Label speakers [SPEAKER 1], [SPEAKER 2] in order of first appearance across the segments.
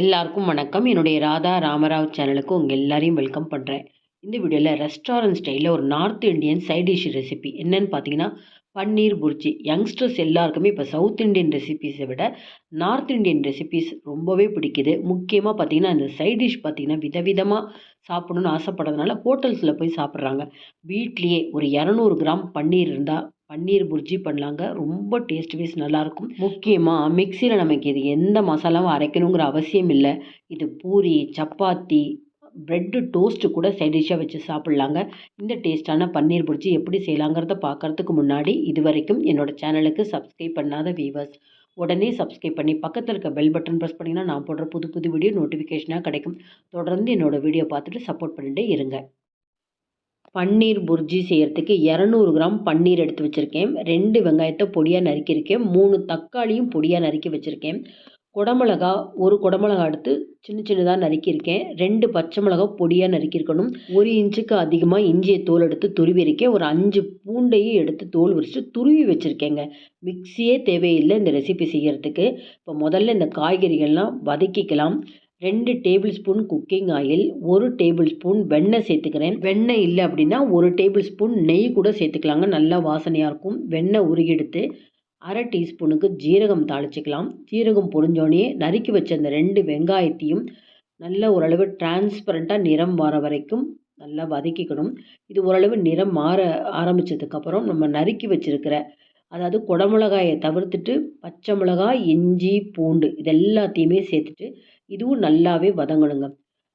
[SPEAKER 1] எல்லாருக்கும் வணக்கம். என்னுடைய ராதா ராமராவ் சேனலுக்கு உங்கள் எல்லாரையும் வெல்கம் பண்ணுறேன். இந்த வீடியோவில் ரெஸ்டாரண்ட் ஸ்டைலில் ஒரு North Indian side dish recipe என்னன்னு பார்த்தீங்கன்னா பன்னீர் புர்ஜி. யங்ஸ்டர்ஸ் எல்லாருக்குமே இப்போ சவுத் இந்தியன் ரெசிபீஸை விட நார்த் இந்தியன் ரெசிபீஸ் ரொம்பவே பிடிக்குது. முக்கியமாக பார்த்தீங்கன்னா இந்த சைட் டிஷ் பார்த்தீங்கன்னா விதவிதமாக சாப்பிடணும்னு ஆசைப்படுறதுனால ஹோட்டல்ஸில் போய் சாப்பிட்றாங்க. வீட்லேயே ஒரு 200 கிராம் பன்னீர் இருந்தால் பன்னீர் புர்ஜி பண்ணலாங்க. ரொம்ப டேஸ்ட் வைஸ் நல்லாயிருக்கும். முக்கியமாக மிக்சியில் நமக்கு இது எந்த மசாலாவும் அரைக்கணுங்கிற அவசியம் இல்லை. இது பூரி, சப்பாத்தி, ப்ரெட்டு, டோஸ்ட்டு கூட சைட் டிஷ்ஷாக வச்சு சாப்பிட்லாங்க. இந்த டேஸ்ட்டான பன்னீர் புர்ஜி எப்படி செய்யலாங்கிறத பார்க்குறதுக்கு முன்னாடி இது வரைக்கும் என்னோடய சேனலுக்கு சப்ஸ்கிரைப் பண்ணாத வீவர்ஸ் உடனே சப்ஸ்கிரைப் பண்ணி பக்கத்தில் இருக்க பெல் பட்டன் ப்ரெஸ் பண்ணிங்கன்னா நான் போடுற புது புது வீடியோ நோட்டிஃபிகேஷனாக கிடைக்கும். தொடர்ந்து என்னோடய வீடியோ பார்த்துட்டு சப்போர்ட் பண்ணிகிட்டே இருங்க. பன்னீர் புர்ஜி செய்கிறதுக்கு 200 கிராம் பன்னீர் எடுத்து வச்சுருக்கேன். 2 வெங்காயத்தை பொடியாக நறுக்கியிருக்கேன். 3 தக்காளியும் பொடியாக நறுக்கி வச்சுருக்கேன். குடமிளகா, ஒரு குடமிளகா எடுத்து சின்ன சின்னதாக நறுக்கியிருக்கேன். 2 பச்சை மிளகா பொடியாக நறுக்கியிருக்கணும். 1 இன்ச்சுக்கு அதிகமாக இஞ்சியை தோல் எடுத்து துருவி இருக்கேன். ஒரு 5 பூண்டையும் எடுத்து தோல் உரிச்சிட்டு துருவி வச்சுருக்கேங்க. மிக்சியே தேவையில்லை இந்த ரெசிபி செய்கிறதுக்கு. இப்போ முதல்ல இந்த காய்கறிகள்லாம் வதக்கிக்கலாம். 2 table spoon cooking oil, 1 table spoon வெண்ணெய் சேர்த்துக்கிறேன். வெண்ணெய் இல்லை அப்படின்னா 1 டேபிள் ஸ்பூன் நெய் கூட சேர்த்துக்கலாங்க. நல்லா வாசனையாக இருக்கும். வெண்ணெய் உருகி எடுத்து 1/2 டீஸ்பூனுக்கு ஜீரகம் தாளிச்சிக்கலாம். ஜீரகம் பொரிஞ்சோடனே நறுக்கி வச்ச அந்த 2 வெங்காயத்தையும் நல்ல ஓரளவு டிரான்ஸ்பரண்ட்டாக நிறம் மாற வரைக்கும் நல்லா வதக்கிக்கணும். இது ஓரளவு நிறம் மாற ஆரம்பித்ததுக்கப்புறம் நம்ம நறுக்கி வச்சுருக்கிற அதாவது குடமிளகாயை தவிர்த்துட்டு பச்சை மிளகாய், இஞ்சி, பூண்டு இது எல்லாத்தையுமே சேர்த்துட்டு இதுவும் நல்லாவே வதங்கணுங்க.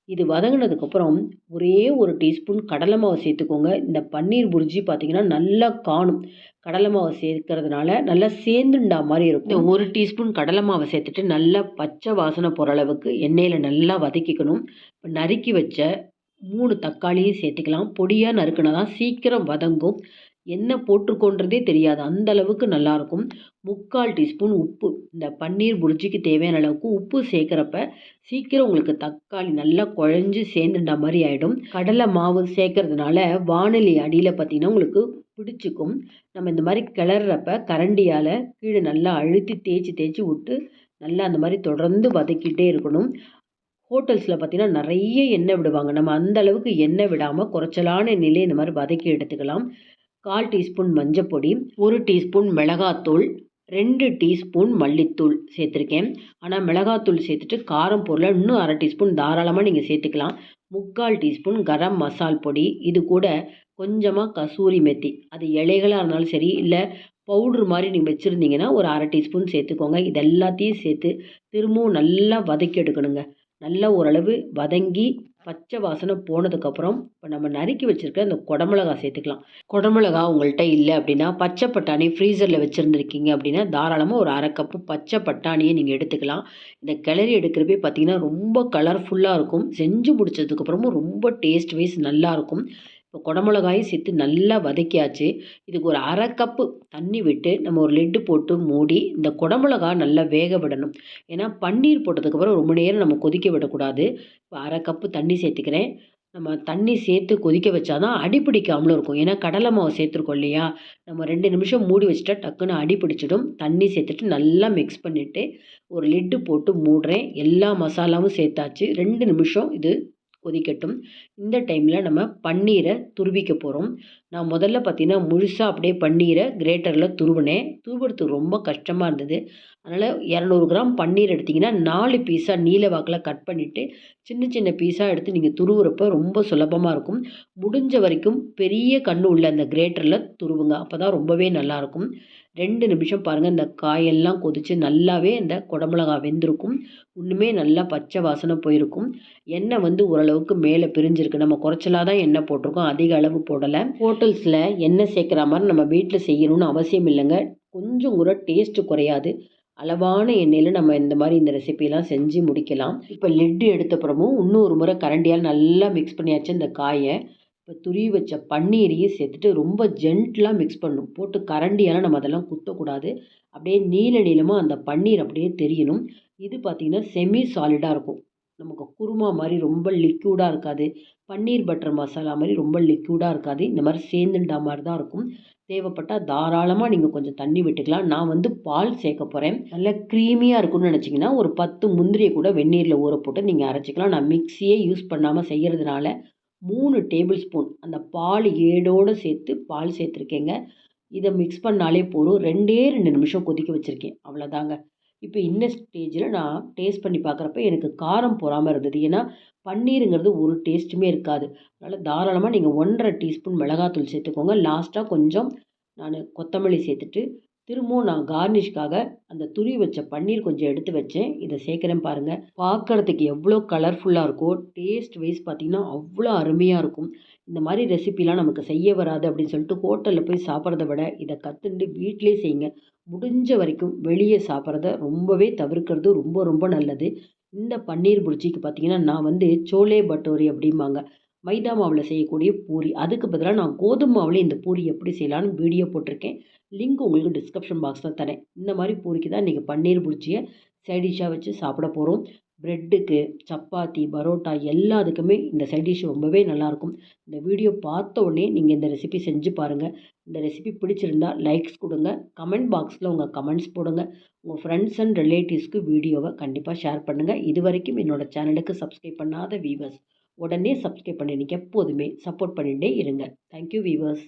[SPEAKER 1] இது வதங்கினதுக்கப்புறம் ஒரே 1 டீஸ்பூன் கடலை மாவு சேர்த்துக்கோங்க. இந்த பன்னீர் புர்ஜி பார்த்திங்கன்னா நல்லா காணும். கடலை மாவு சேர்க்கறதுனால நல்லா சேர்ந்துண்டா மாதிரி இருக்கும். இந்த 1 டீஸ்பூன் கடலை மாவை சேர்த்துட்டு நல்லா பச்சை வாசனை போகிற அளவுக்கு எண்ணெயில் நல்லா வதக்கிக்கணும். இப்போ நறுக்கி வச்ச 3 தக்காளியும் சேர்த்துக்கலாம். பொடியாக நறுக்குனா தான் சீக்கிரம் வதங்கும். என்ன போட்டிருக்கோன்றதே தெரியாது, அந்த அளவுக்கு நல்லாயிருக்கும். 3/4 டீஸ்பூன் உப்பு. இந்த பன்னீர் புர்ஜிக்கு தேவையான அளவுக்கு உப்பு சேர்க்குறப்ப சீக்கிரம் உங்களுக்கு தக்காளி நல்லா குழஞ்சி சேர்ந்துட்டா மாதிரி ஆகிடும். கடலை மாவு சேர்க்கறதுனால வாணலி அடியில் பார்த்திங்கன்னா உங்களுக்கு பிடிச்சிக்கும். நம்ம இந்த மாதிரி கிளறப்ப கரண்டியால் கீழே நல்லா அழுத்தி தேய்ச்சி விட்டு நல்லா அந்த மாதிரி தொடர்ந்து வதக்கிட்டே இருக்கணும். ஹோட்டல்ஸில் பார்த்திங்கன்னா நிறைய எண்ணெய் விடுவாங்க. நம்ம அந்த அளவுக்கு எண்ணெய் விடாமல் குறைச்சலான எண்ணெயிலே இந்த மாதிரி வதக்கி எடுத்துக்கலாம். 1/4 டீஸ்பூன் மஞ்சப்பொடி, 1 டீஸ்பூன் மிளகாத்தூள், 2 டீஸ்பூன் மல்லித்தூள் சேர்த்துருக்கேன். ஆனால் மிளகாத்தூள் சேர்த்துட்டு காரம் பொருளை இன்னும் 1/2 டீஸ்பூன் தாராளமாக நீங்கள் சேர்த்துக்கலாம். 3/4 டீஸ்பூன் கரம் மசால் பொடி, இது கூட கொஞ்சமாக கசூரி மெத்தி, அது இலைகளாக இருந்தாலும் சரி இல்லை பவுட்ரு மாதிரி நீங்கள் வச்சுருந்தீங்கன்னா ஒரு 1/2 டீஸ்பூன் சேர்த்துக்கோங்க. இது எல்லாத்தையும் சேர்த்து திரும்பவும் நல்லா வதக்கி எடுக்கணுங்க. நல்லா ஓரளவு வதங்கி பச்சை வாசனை போனதுக்கப்புறம் இப்போ நம்ம நறுக்கி வச்சுருக்க அந்த குடமிளகா சேர்த்துக்கலாம். குடமிளகா உங்கள்கிட்ட இல்லை அப்படின்னா பச்சை பட்டாணி ஃப்ரீசரில் வச்சுருந்துருக்கீங்க அப்படின்னா தாராளமாக ஒரு 1/2 கப்பு பச்சை பட்டாணியை நீங்கள் எடுத்துக்கலாம். இந்த கிளறி எடுக்கிறப்பே பார்த்திங்கன்னா ரொம்ப கலர்ஃபுல்லாக இருக்கும். செஞ்சு முடிச்சதுக்கப்புறமும் ரொம்ப டேஸ்ட் வைஸ் நல்லாயிருக்கும். இப்போ குடமிளகாயும் சேர்த்து நல்லா வதக்கியாச்சு. இதுக்கு ஒரு 1/2 கப்பு தண்ணி விட்டு நம்ம ஒரு லிட்டு போட்டு மூடி இந்த குடமிளகா நல்லா வேக விடணும். ஏன்னா பன்னீர் போட்டதுக்கப்புறம் ரொம்ப நேரம் நம்ம கொதிக்க விடக்கூடாது. இப்போ 1/2 கப்பு தண்ணி சேர்த்துக்கிறேன். நம்ம தண்ணி சேர்த்து கொதிக்க வச்சா தான் அடி பிடிக்காமலும் இருக்கும். ஏன்னா கடலை மாவு சேர்த்துருக்கோம் இல்லையா, நம்ம 2 நிமிஷம் மூடி வச்சுட்டா டக்குன்னு அடி பிடிச்சிடும். தண்ணி சேர்த்துட்டு நல்லா மிக்ஸ் பண்ணிவிட்டு ஒரு லிட்டு போட்டு மூடுறேன். எல்லா மசாலாவும் சேர்த்தாச்சு. 2 நிமிஷம் இது கொதிக்கட்டும். இந்த டைமில் நம்ம பன்னீரை துருவிக்க போகிறோம். நான் முதல்ல பார்த்திங்கன்னா முழுசாக அப்படியே பன்னீரை கிரேட்டரில் துருவினேன். துருவுறதுக்கு ரொம்ப கஷ்டமாக இருந்தது. அதனால் 200 கிராம் பன்னீர் எடுத்திங்கன்னா 4 பீஸாக நீல வாக்கில் கட் பண்ணிவிட்டு சின்ன சின்ன பீஸாக எடுத்து நீங்கள் துருவுறப்ப ரொம்ப சுலபமாக இருக்கும். முடிஞ்ச வரைக்கும் பெரிய கண்ணு உள்ள அந்த கிரேட்டரில் துருவுங்க. அப்போ தான் ரொம்பவே நல்லாயிருக்கும். 2 நிமிஷம் பாருங்கள், இந்த காயெல்லாம் கொதித்து நல்லாவே இந்த குடமிளகா வெந்திருக்கும். இன்னுமே நல்லா பச்சை வாசனை போயிருக்கும். எண்ணெய் ஓரளவுக்கு மேலே பிரிஞ்சிருக்கு. நம்ம குறைச்சலாக தான் எண்ணெய் போட்டிருக்கோம், அதிக அளவு போடலை. ஹோட்டல்ஸில் எண்ணெய் சேர்க்குற மாதிரி நம்ம வீட்டில் செய்யணும்னு அவசியம் இல்லைங்க. கொஞ்சம் கூட டேஸ்ட்டு குறையாது. அளவான எண்ணெயில் நம்ம இந்த மாதிரி இந்த ரெசிபிலாம் செஞ்சு முடிக்கலாம். இப்போ லிட்டு எடுத்தப்புறமும் இன்னும் ஒரு முறை கரண்டியால் நல்லா மிக்ஸ் பண்ணியாச்சு இந்த காயை. இப்போ துருவி வச்ச பன்னீரையும் சேர்த்துட்டு ரொம்ப ஜென்டிலாக மிக்ஸ் பண்ணணும். போட்டு கரண்டியால் நம்ம அதெல்லாம் குத்தக்கூடாது. அப்படியே நீளமாக அந்த பன்னீர் அப்படியே தெரியணும். இது பார்த்திங்கன்னா செமி சாலிடாக இருக்கும். நமக்கு குருமா மாதிரி ரொம்ப லிக்யூடாக இருக்காது. பன்னீர் பட்டர் மசாலா மாதிரி ரொம்ப லிக்யூடாக இருக்காது. இந்த மாதிரி சேர்ந்துட்ட மாதிரி தான் இருக்கும். தேவைப்பட்டால் தாராளமாக நீங்கள் கொஞ்சம் தண்ணி விட்டுக்கலாம். நான் வந்து பால் சேர்க்க போகிறேன். நல்லா க்ரீமியாக இருக்கும்னு நினச்சிங்கன்னா ஒரு 10 முந்திரியை கூட வெந்நீரில் ஊற போட்டு நீங்கள் அரைச்சிக்கலாம். நான் மிக்ஸியே யூஸ் பண்ணாமல் செய்கிறதுனால 3 டேபிள் ஸ்பூன் அந்த பால் ஏடோடு சேர்த்து பால் சேர்த்துருக்கேங்க. இதை மிக்ஸ் பண்ணாலே போதும். 2 நிமிஷம் கொதிக்க வச்சுருக்கேன். அவ்வளோதாங்க. இப்போ இந்த ஸ்டேஜில் நான் டேஸ்ட் பண்ணி பார்க்குறப்ப எனக்கு காரம் பொறாமல் இருந்தது. ஏன்னா பன்னீருங்கிறது ஒரு டேஸ்ட்டுமே இருக்காது. அதனால் தாராளமாக நீங்கள் 1½ டீஸ்பூன் மிளகாத்தூள் சேர்த்துக்கோங்க. லாஸ்ட்டாக கொஞ்சம் நான் கொத்தமல்லி சேர்த்துட்டு திரும்பவும் நான் கார்னிஷ்காக அந்த துருவி வச்ச பன்னீர் கொஞ்சம் எடுத்து வச்சேன். இதை சேர்க்குறேன் பாருங்கள். பார்க்குறதுக்கு எவ்வளோ கலர்ஃபுல்லாக இருக்கோ, டேஸ்ட் வைஸ் பார்த்திங்கன்னா அவ்வளோ அருமையாக இருக்கும். இந்த மாதிரி ரெசிபிலாம் நமக்கு செய்ய வராது அப்படின்னு சொல்லிட்டு ஹோட்டலில் போய் சாப்பிட்றத விட இதை கற்றுண்டு வீட்டிலே செய்யுங்க. முடிஞ்ச வரைக்கும் வெளியே சாப்பிட்றத ரொம்பவே தவிர்க்கிறது ரொம்ப ரொம்ப நல்லது. இந்த பன்னீர் புர்ஜிக்கு பார்த்தீங்கன்னா நான் வந்து சோலே பட்டோரி அப்படிம்பாங்க. மைதா மாவில் செய்யக்கூடிய பூரி. அதுக்கு பதிலாக நான் கோதுமை மாவுலேயே இந்த பூரி எப்படி செய்யலான்னு வீடியோ போட்டிருக்கேன். லிங்க் உங்களுக்கு டிஸ்கிரிப்ஷன் பாக்ஸில் தரேன். இந்த மாதிரி பூரிக்கு தான் இன்றைக்கி பன்னீர் புர்ஜியை சைட் டிஷ்ஷாக வச்சு சாப்பிட போகிறோம். ப்ரெட்டுக்கு, சப்பாத்தி, பரோட்டா எல்லாத்துக்குமே இந்த சைட் டிஷ் ரொம்பவே நல்லாயிருக்கும். இந்த வீடியோ பார்த்த உடனே நீங்கள் இந்த ரெசிபி செஞ்சு பாருங்கள். இந்த ரெசிபி பிடிச்சிருந்தா லைக்ஸ் கொடுங்க. கமெண்ட் பாக்ஸில் உங்கள் கமெண்ட்ஸ் போடுங்க. உங்கள் ஃப்ரெண்ட்ஸ் அண்ட் ரிலேட்டிவ்ஸ்க்கு வீடியோவை கண்டிப்பாக ஷேர் பண்ணுங்கள். இது வரைக்கும் என்னோடய சேனலுக்கு சப்ஸ்கிரைப் பண்ணாத வீவர்ஸ் உடனே சப்ஸ்கிரைப் பண்ணி நீங்கள் எப்போதுமே சப்போர்ட் பண்ணிகிட்டே இருங்க. Thank you viewers.